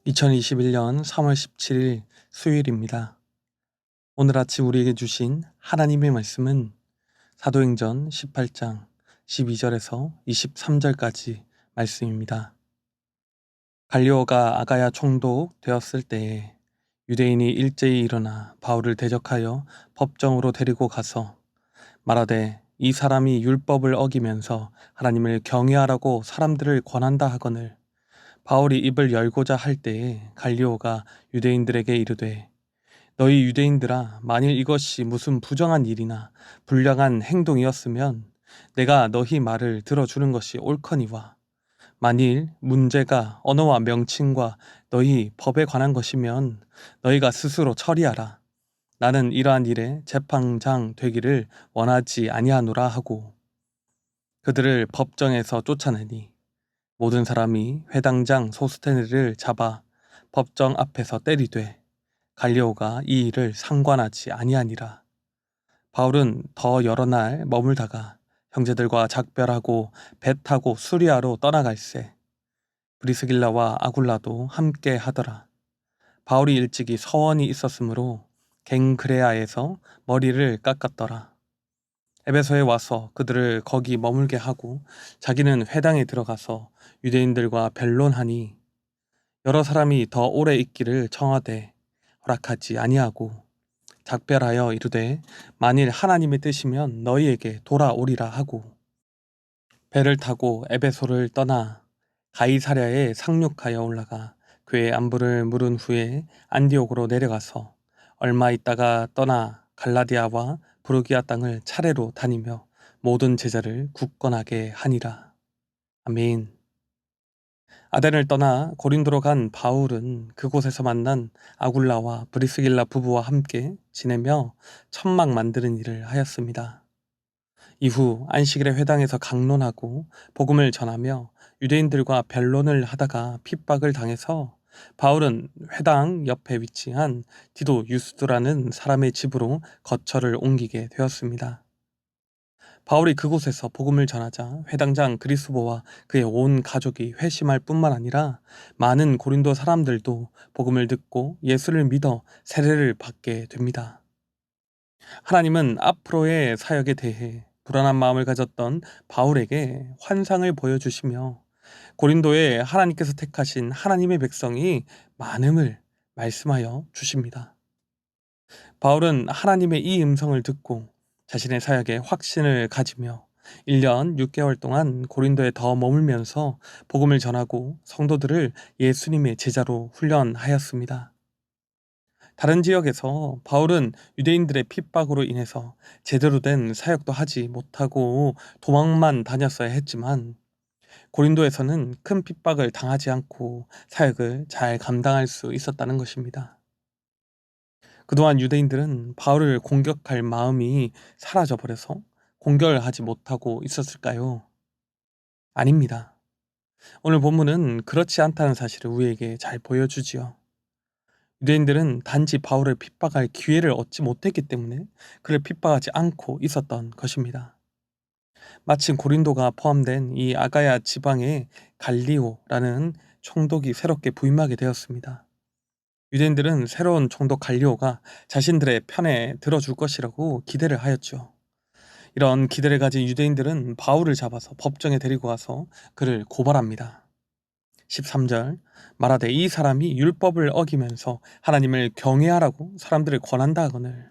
2021년 3월 17일 수요일입니다. 오늘 아침 우리에게 주신 하나님의 말씀은 사도행전 18장 12절에서 23절까지 말씀입니다. 갈리오가 아가야 총독 되었을 때에 유대인이 일제히 일어나 바울을 대적하여 법정으로 데리고 가서 말하되 이 사람이 율법을 어기면서 하나님을 경외하라고 사람들을 권한다 하거늘 바울이 입을 열고자 할 때에 갈리오가 유대인들에게 이르되 너희 유대인들아 만일 이것이 무슨 부정한 일이나 불량한 행동이었으면 내가 너희 말을 들어주는 것이 옳거니와 만일 문제가 언어와 명칭과 너희 법에 관한 것이면 너희가 스스로 처리하라. 나는 이러한 일에 재판장 되기를 원하지 아니하노라 하고 그들을 법정에서 쫓아내니 모든 사람이 회당장 소스테네를 잡아 법정 앞에서 때리되 갈리오가 이 일을 상관하지 아니하니라. 바울은 더 여러 날 머물다가 형제들과 작별하고 배 타고 수리아로 떠나갈새 브리스길라와 아굴라도 함께 하더라. 바울이 일찍이 서원이 있었으므로 갱그레아에서 머리를 깎았더라. 에베소에 와서 그들을 거기 머물게 하고 자기는 회당에 들어가서 유대인들과 변론하니 여러 사람이 더 오래 있기를 청하되 허락하지 아니하고 작별하여 이르되 만일 하나님의 뜻이면 너희에게 돌아오리라 하고 배를 타고 에베소를 떠나 가이사랴에 상륙하여 올라가 그의 안부를 물은 후에 안디옥으로 내려가서 얼마 있다가 떠나 갈라디아와 부르기아 땅을 차례로 다니며 모든 제자를 굳건하게 하니라. 아멘. 아덴을 떠나 고린도로 간 바울은 그곳에서 만난 아굴라와 브리스길라 부부와 함께 지내며 천막 만드는 일을 하였습니다. 이후 안식일에 회당에서 강론하고 복음을 전하며 유대인들과 변론을 하다가 핍박을 당해서 바울은 회당 옆에 위치한 디도 유스도라는 사람의 집으로 거처를 옮기게 되었습니다. 바울이 그곳에서 복음을 전하자 회당장 그리스보와 그의 온 가족이 회심할 뿐만 아니라 많은 고린도 사람들도 복음을 듣고 예수를 믿어 세례를 받게 됩니다. 하나님은 앞으로의 사역에 대해 불안한 마음을 가졌던 바울에게 환상을 보여주시며 고린도에 하나님께서 택하신 하나님의 백성이 많음을 말씀하여 주십니다. 바울은 하나님의 이 음성을 듣고 자신의 사역에 확신을 가지며 1년 6개월 동안 고린도에 더 머물면서 복음을 전하고 성도들을 예수님의 제자로 훈련하였습니다. 다른 지역에서 바울은 유대인들의 핍박으로 인해서 제대로 된 사역도 하지 못하고 도망만 다녔어야 했지만 고린도에서는 큰 핍박을 당하지 않고 사역을 잘 감당할 수 있었다는 것입니다. 그동안 유대인들은 바울을 공격할 마음이 사라져버려서 공격을 하지 못하고 있었을까요? 아닙니다. 오늘 본문은 그렇지 않다는 사실을 우리에게 잘 보여주지요. 유대인들은 단지 바울을 핍박할 기회를 얻지 못했기 때문에 그를 핍박하지 않고 있었던 것입니다. 마침 고린도가 포함된 이 아가야 지방에 갈리오라는 총독이 새롭게 부임하게 되었습니다. 유대인들은 새로운 총독 갈리오가 자신들의 편에 들어줄 것이라고 기대를 하였죠. 이런 기대를 가진 유대인들은 바울을 잡아서 법정에 데리고 가서 그를 고발합니다. 13절 말하되 이 사람이 율법을 어기면서 하나님을 경외하라고 사람들을 권한다 하거늘.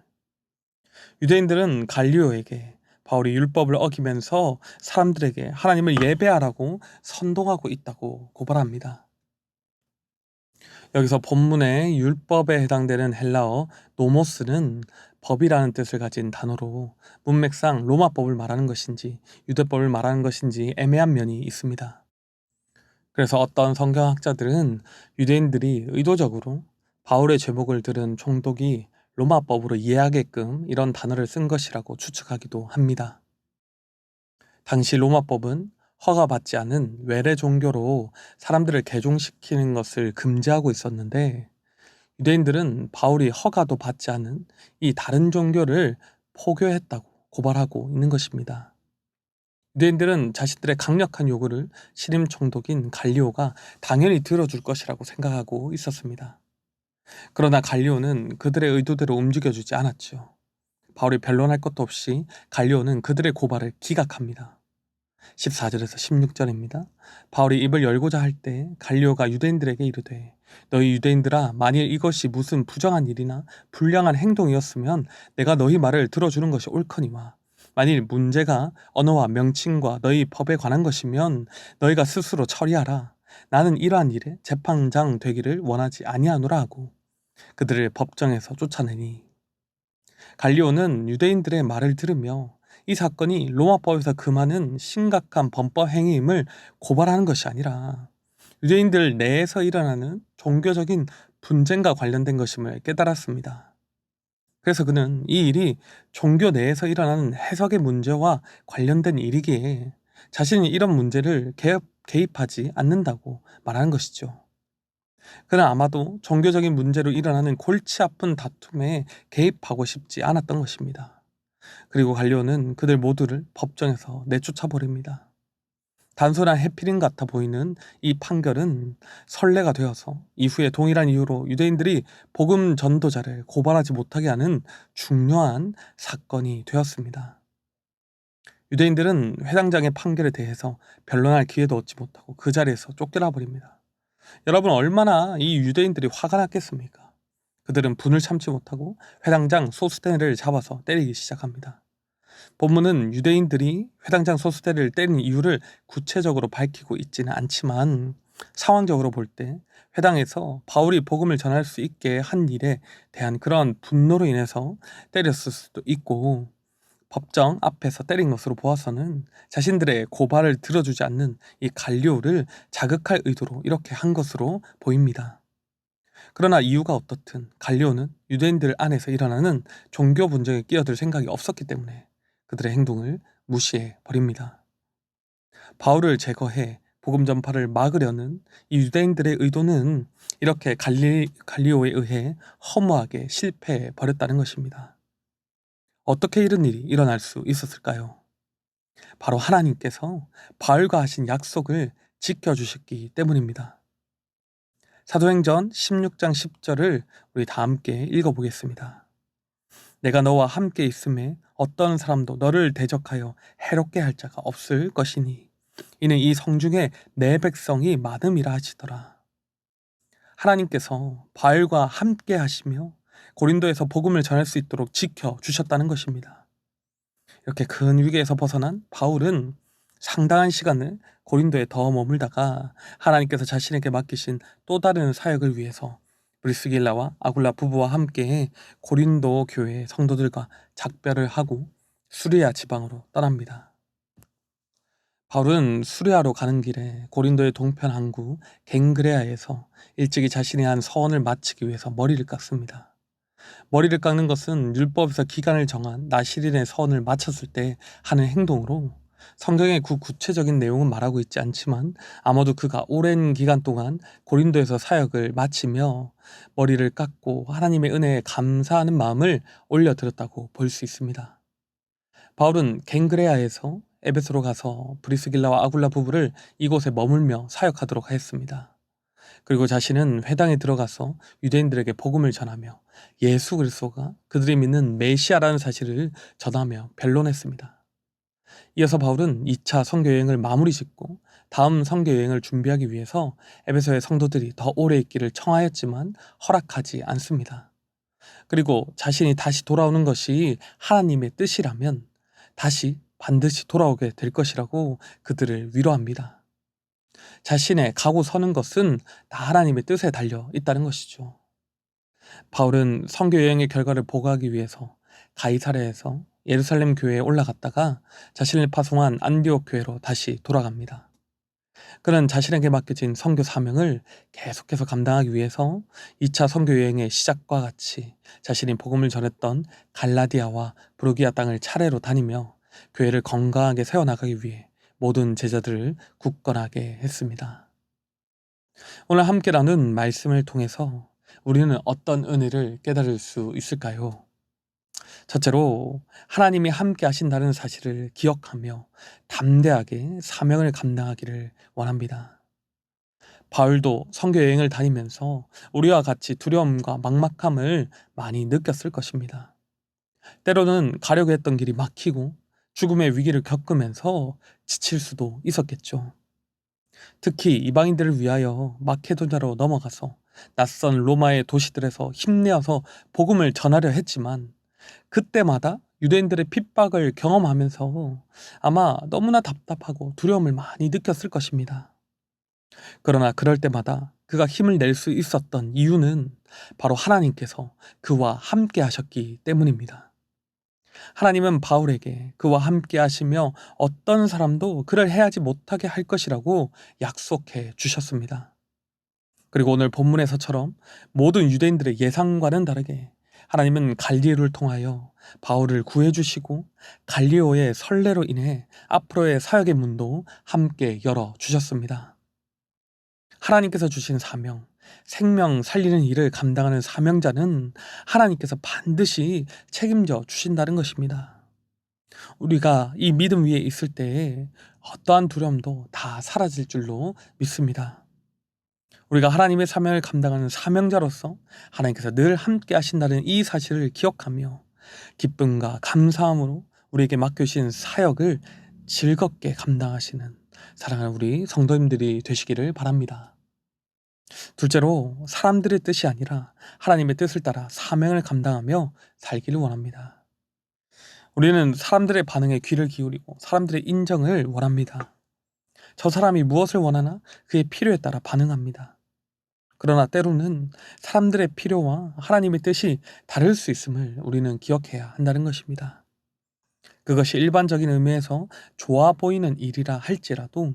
유대인들은 갈리오에게 바울이 율법을 어기면서 사람들에게 하나님을 예배하라고 선동하고 있다고 고발합니다. 여기서 본문의 율법에 해당되는 헬라어 노모스는 법이라는 뜻을 가진 단어로 문맥상 로마법을 말하는 것인지 유대법을 말하는 것인지 애매한 면이 있습니다. 그래서 어떤 성경학자들은 유대인들이 의도적으로 바울의 제목을 들은 총독이 로마법으로 이해하게끔 이런 단어를 쓴 것이라고 추측하기도 합니다. 당시 로마법은 허가받지 않은 외래 종교로 사람들을 개종시키는 것을 금지하고 있었는데 유대인들은 바울이 허가도 받지 않은 이 다른 종교를 포교했다고 고발하고 있는 것입니다. 유대인들은 자신들의 강력한 요구를 신임 총독인 갈리오가 당연히 들어줄 것이라고 생각하고 있었습니다. 그러나 갈리오는 그들의 의도대로 움직여주지 않았죠. 바울이 변론할 것도 없이 갈리오는 그들의 고발을 기각합니다. 14절에서 16절입니다. 바울이 입을 열고자 할 때 갈리오가 유대인들에게 이르되 너희 유대인들아, 만일 이것이 무슨 부정한 일이나 불량한 행동이었으면 내가 너희 말을 들어주는 것이 옳거니와, 만일 문제가 언어와 명칭과 너희 법에 관한 것이면 너희가 스스로 처리하라. 나는 이러한 일에 재판장 되기를 원하지 아니하노라 하고 그들을 법정에서 쫓아내니, 갈리오는 유대인들의 말을 들으며 이 사건이 로마법에서 금하는 심각한 범법 행위임을 고발하는 것이 아니라 유대인들 내에서 일어나는 종교적인 분쟁과 관련된 것임을 깨달았습니다. 그래서 그는 이 일이 종교 내에서 일어나는 해석의 문제와 관련된 일이기에 자신이 이런 문제를 개입하지 않는다고 말하는 것이죠. 그는 아마도 종교적인 문제로 일어나는 골치 아픈 다툼에 개입하고 싶지 않았던 것입니다. 그리고 갈리오는 그들 모두를 법정에서 내쫓아 버립니다. 단순한 해피림 같아 보이는 이 판결은 선례가 되어서 이후에 동일한 이유로 유대인들이 복음 전도자를 고발하지 못하게 하는 중요한 사건이 되었습니다. 유대인들은 회당장의 판결에 대해서 변론할 기회도 얻지 못하고 그 자리에서 쫓겨나 버립니다. 여러분, 얼마나 이 유대인들이 화가 났겠습니까? 그들은 분을 참지 못하고 회당장 소스테네를 잡아서 때리기 시작합니다. 본문은 유대인들이 회당장 소스테네를 때린 이유를 구체적으로 밝히고 있지는 않지만 상황적으로 볼 때 회당에서 바울이 복음을 전할 수 있게 한 일에 대한 그런 분노로 인해서 때렸을 수도 있고, 법정 앞에서 때린 것으로 보아서는 자신들의 고발을 들어주지 않는 이 갈리오를 자극할 의도로 이렇게 한 것으로 보입니다. 그러나 이유가 어떻든 갈리오는 유대인들 안에서 일어나는 종교 분쟁에 끼어들 생각이 없었기 때문에 그들의 행동을 무시해 버립니다. 바울을 제거해 복음 전파를 막으려는 이 유대인들의 의도는 이렇게 갈리오에 의해 허무하게 실패해 버렸다는 것입니다. 어떻게 이런 일이 일어날 수 있었을까요? 바로 하나님께서 바울과 하신 약속을 지켜주셨기 때문입니다. 사도행전 16장 10절을 우리 다 함께 읽어보겠습니다. 내가 너와 함께 있음에 어떤 사람도 너를 대적하여 해롭게 할 자가 없을 것이니 이는 이 성중에 내 백성이 많음이라 하시더라. 하나님께서 바울과 함께 하시며 고린도에서 복음을 전할 수 있도록 지켜주셨다는 것입니다. 이렇게 큰 위기에서 벗어난 바울은 상당한 시간을 고린도에 더 머물다가 하나님께서 자신에게 맡기신 또 다른 사역을 위해서 브리스길라와 아굴라 부부와 함께 고린도 교회 성도들과 작별을 하고 수리아 지방으로 떠납니다. 바울은 수리아로 가는 길에 고린도의 동편 항구 갱그레아에서 일찍이 자신의 한 서원을 마치기 위해서 머리를 깎습니다. 머리를 깎는 것은 율법에서 기간을 정한 나실인의 서원을 마쳤을 때 하는 행동으로 성경의 구체적인 내용은 말하고 있지 않지만 아마도 그가 오랜 기간 동안 고린도에서 사역을 마치며 머리를 깎고 하나님의 은혜에 감사하는 마음을 올려드렸다고 볼 수 있습니다. 바울은 갱그레아에서 에베소로 가서 브리스길라와 아굴라 부부를 이곳에 머물며 사역하도록 하였습니다. 그리고 자신은 회당에 들어가서 유대인들에게 복음을 전하며 예수 그리스도가 그들이 믿는 메시아라는 사실을 전하며 변론했습니다. 이어서 바울은 2차 선교 여행을 마무리 짓고 다음 선교 여행을 준비하기 위해서 에베소의 성도들이 더 오래 있기를 청하였지만 허락하지 않습니다. 그리고 자신이 다시 돌아오는 것이 하나님의 뜻이라면 다시 반드시 돌아오게 될 것이라고 그들을 위로합니다. 자신의 가고 서는 것은 다 하나님의 뜻에 달려 있다는 것이죠. 바울은 선교 여행의 결과를 보고하기 위해서 가이사랴에서 예루살렘 교회에 올라갔다가 자신을 파송한 안디옥 교회로 다시 돌아갑니다. 그는 자신에게 맡겨진 선교 사명을 계속해서 감당하기 위해서 2차 선교 여행의 시작과 같이 자신이 복음을 전했던 갈라디아와 브루기아 땅을 차례로 다니며 교회를 건강하게 세워나가기 위해 모든 제자들을 굳건하게 했습니다. 오늘 함께 나눈 말씀을 통해서 우리는 어떤 은혜를 깨달을 수 있을까요? 첫째로 하나님이 함께 하신다는 사실을 기억하며 담대하게 사명을 감당하기를 원합니다. 바울도 선교 여행을 다니면서 우리와 같이 두려움과 막막함을 많이 느꼈을 것입니다. 때로는 가려고 했던 길이 막히고 죽음의 위기를 겪으면서 지칠 수도 있었겠죠. 특히 이방인들을 위하여 마케도냐로 넘어가서 낯선 로마의 도시들에서 힘내어서 복음을 전하려 했지만 그때마다 유대인들의 핍박을 경험하면서 아마 너무나 답답하고 두려움을 많이 느꼈을 것입니다. 그러나 그럴 때마다 그가 힘을 낼 수 있었던 이유는 바로 하나님께서 그와 함께 하셨기 때문입니다. 하나님은 바울에게 그와 함께 하시며 어떤 사람도 그를 해하지 못하게 할 것이라고 약속해 주셨습니다. 그리고 오늘 본문에서처럼 모든 유대인들의 예상과는 다르게 하나님은 갈리오를 통하여 바울을 구해주시고 갈리오의 선례로 인해 앞으로의 사역의 문도 함께 열어주셨습니다. 하나님께서 주신 사명, 생명 살리는 일을 감당하는 사명자는 하나님께서 반드시 책임져 주신다는 것입니다. 우리가 이 믿음 위에 있을 때에 어떠한 두려움도 다 사라질 줄로 믿습니다. 우리가 하나님의 사명을 감당하는 사명자로서 하나님께서 늘 함께 하신다는 이 사실을 기억하며 기쁨과 감사함으로 우리에게 맡겨주신 사역을 즐겁게 감당하시는 사랑하는 우리 성도님들이 되시기를 바랍니다. 둘째로 사람들의 뜻이 아니라 하나님의 뜻을 따라 사명을 감당하며 살기를 원합니다. 우리는 사람들의 반응에 귀를 기울이고 사람들의 인정을 원합니다. 저 사람이 무엇을 원하나 그의 필요에 따라 반응합니다. 그러나 때로는 사람들의 필요와 하나님의 뜻이 다를 수 있음을 우리는 기억해야 한다는 것입니다. 그것이 일반적인 의미에서 좋아 보이는 일이라 할지라도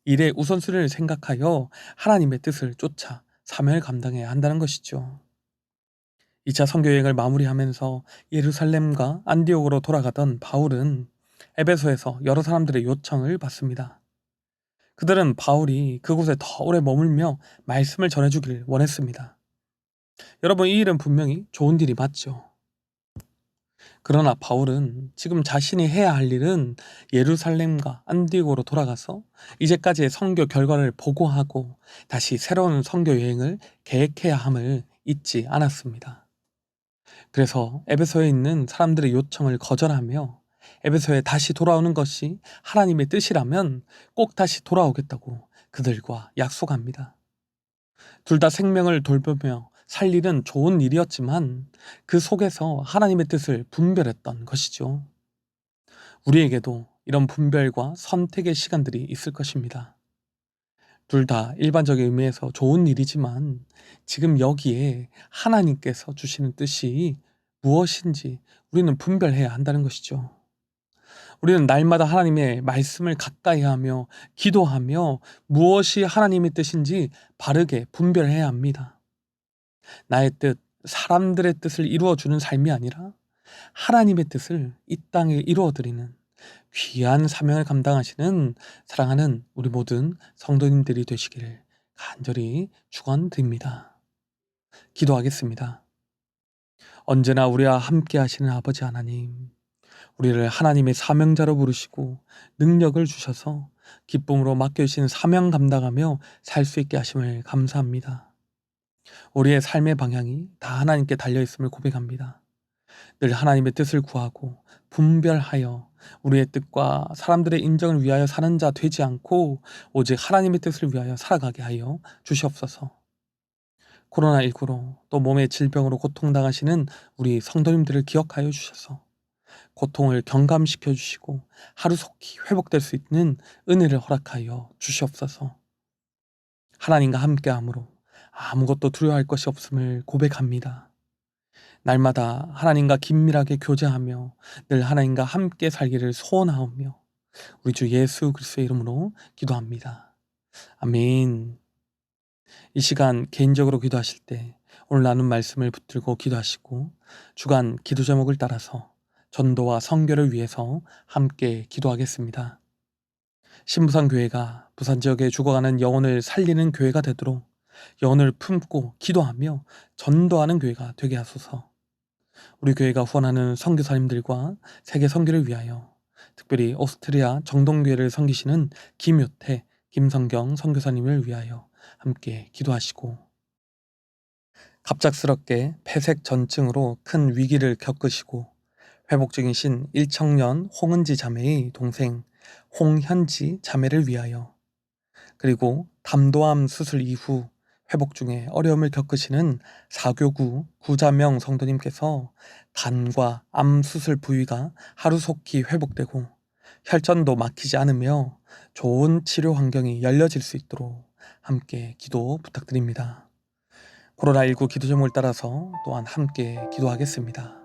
일의 우선순위를 생각하여 하나님의 뜻을 쫓아 사명을 감당해야 한다는 것이죠. 2차 선교여행을 마무리하면서 예루살렘과 안디옥으로 돌아가던 바울은 에베소에서 여러 사람들의 요청을 받습니다. 그들은 바울이 그곳에 더 오래 머물며 말씀을 전해주길 원했습니다. 여러분, 이 일은 분명히 좋은 일이 맞죠. 그러나 바울은 지금 자신이 해야 할 일은 예루살렘과 안디옥으로 돌아가서 이제까지의 선교 결과를 보고하고 다시 새로운 선교 여행을 계획해야 함을 잊지 않았습니다. 그래서 에베소에 있는 사람들의 요청을 거절하며 에베소에 다시 돌아오는 것이 하나님의 뜻이라면 꼭 다시 돌아오겠다고 그들과 약속합니다. 둘 다 생명을 돌보며 살 일은 좋은 일이었지만 그 속에서 하나님의 뜻을 분별했던 것이죠. 우리에게도 이런 분별과 선택의 시간들이 있을 것입니다. 둘 다 일반적인 의미에서 좋은 일이지만 지금 여기에 하나님께서 주시는 뜻이 무엇인지 우리는 분별해야 한다는 것이죠. 우리는 날마다 하나님의 말씀을 가까이 하며 기도하며 무엇이 하나님의 뜻인지 바르게 분별해야 합니다. 나의 뜻, 사람들의 뜻을 이루어주는 삶이 아니라 하나님의 뜻을 이 땅에 이루어드리는 귀한 사명을 감당하시는 사랑하는 우리 모든 성도님들이 되시기를 간절히 축원드립니다. 기도하겠습니다. 언제나 우리와 함께 하시는 아버지 하나님, 우리를 하나님의 사명자로 부르시고 능력을 주셔서 기쁨으로 맡겨주신 사명 감당하며 살 수 있게 하심을 감사합니다. 우리의 삶의 방향이 다 하나님께 달려있음을 고백합니다. 늘 하나님의 뜻을 구하고 분별하여 우리의 뜻과 사람들의 인정을 위하여 사는 자 되지 않고 오직 하나님의 뜻을 위하여 살아가게 하여 주시옵소서. 코로나19로 또 몸의 질병으로 고통당하시는 우리 성도님들을 기억하여 주셔서 고통을 경감시켜 주시고 하루속히 회복될 수 있는 은혜를 허락하여 주시옵소서. 하나님과 함께함으로 아무것도 두려워할 것이 없음을 고백합니다. 날마다 하나님과 긴밀하게 교제하며 늘 하나님과 함께 살기를 소원하오며 우리 주 예수 그리스도의 이름으로 기도합니다. 아멘. 이 시간 개인적으로 기도하실 때 오늘 나눈 말씀을 붙들고 기도하시고 주간 기도 제목을 따라서 전도와 선교를 위해서 함께 기도하겠습니다. 신부산교회가 부산 지역에 죽어가는 영혼을 살리는 교회가 되도록 영혼을 품고 기도하며 전도하는 교회가 되게 하소서. 우리 교회가 후원하는 선교사님들과 세계 선교를 위하여, 특별히 오스트리아 정동교회를 섬기시는 김효태, 김성경 선교사님을 위하여 함께 기도하시고, 갑작스럽게 폐색 전증으로 큰 위기를 겪으시고 회복 중이신 일청년 홍은지 자매의 동생 홍현지 자매를 위하여, 그리고 담도암 수술 이후 회복 중에 어려움을 겪으시는 사교구 구자명 성도님께서 간과 암 수술 부위가 하루속히 회복되고 혈전도 막히지 않으며 좋은 치료 환경이 열려질 수 있도록 함께 기도 부탁드립니다. 코로나19 기도 제목을 따라서 또한 함께 기도하겠습니다.